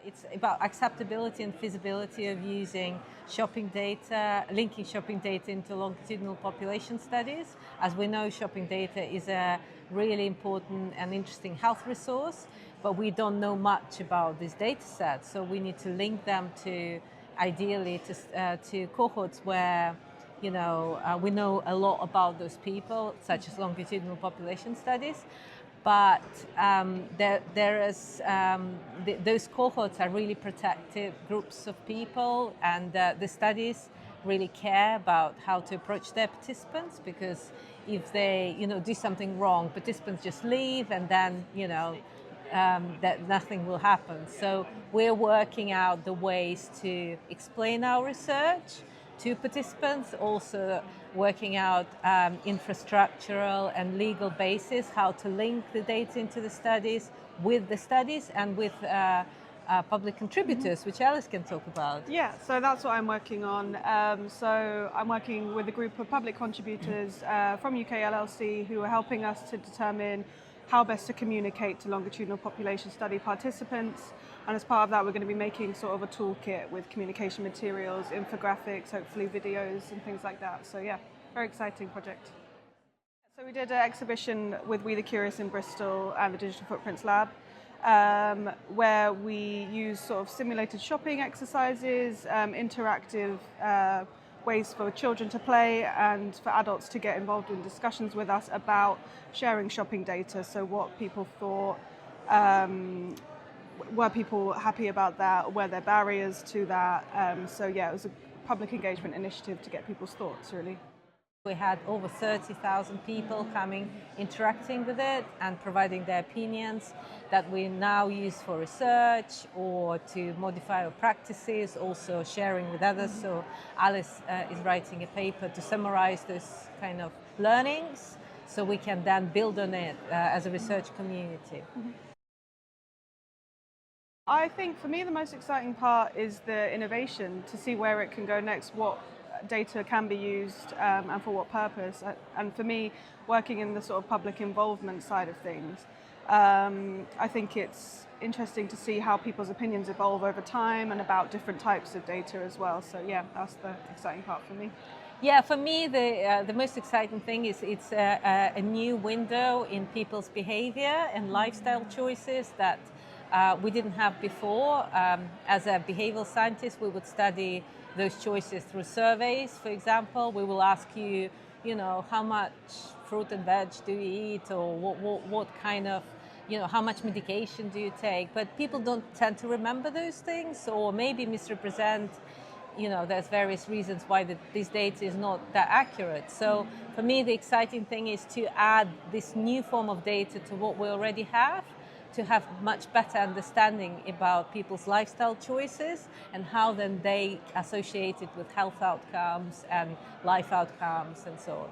It's about acceptability and feasibility of using shopping data, linking shopping data into longitudinal population studies. As we know, shopping data is a really important and interesting health resource, but we don't know much about these data sets. So we need to link them to, ideally, to cohorts where we know a lot about those people, such as longitudinal population studies. But those cohorts are really protected groups of people, and the studies really care about how to approach their participants, because if they do something wrong, participants just leave, and then that nothing will happen. So we're working out the ways to explain our research to participants, also working out infrastructural and legal basis, how to link the data into the studies with the studies and with public contributors, which Alice can talk about. Yeah, so that's what I'm working on. So I'm working with a group of public contributors from UK LLC who are helping us to determine how best to communicate to longitudinal population study participants. And as part of that, we're going to be making sort of a toolkit with communication materials, infographics, hopefully videos and things like that. So yeah, very exciting project. So we did an exhibition with We the Curious in Bristol and the Digital Footprints Lab, where we use sort of simulated shopping exercises, interactive ways for children to play and for adults to get involved in discussions with us about sharing shopping data. So what people thought, were people happy about that, were there barriers to that? So yeah, it was a public engagement initiative to get people's thoughts, really. We had over 30,000 people coming, interacting with it and providing their opinions that we now use for research or to modify our practices, also sharing with others. So Alice is writing a paper to summarize those kind of learnings so we can then build on it as a research community. I think for me the most exciting part is the innovation, to see where it can go next, what data can be used and for what purpose. And for me, working in the sort of public involvement side of things, I think it's interesting to see how people's opinions evolve over time and about different types of data as well. So yeah, that's the exciting part for me. Yeah, for me, the most exciting thing is it's a new window in people's behavior and lifestyle choices that we didn't have before. As a behavioral scientist, we would study those choices through surveys. For example, we will ask you, how much fruit and veg do you eat, or what kind of, how much medication do you take? But people don't tend to remember those things, or maybe misrepresent. There's various reasons why this data is not that accurate. So for me, the exciting thing is to add this new form of data to what we already have, to have much better understanding about people's lifestyle choices and how then they associate it with health outcomes and life outcomes and so on.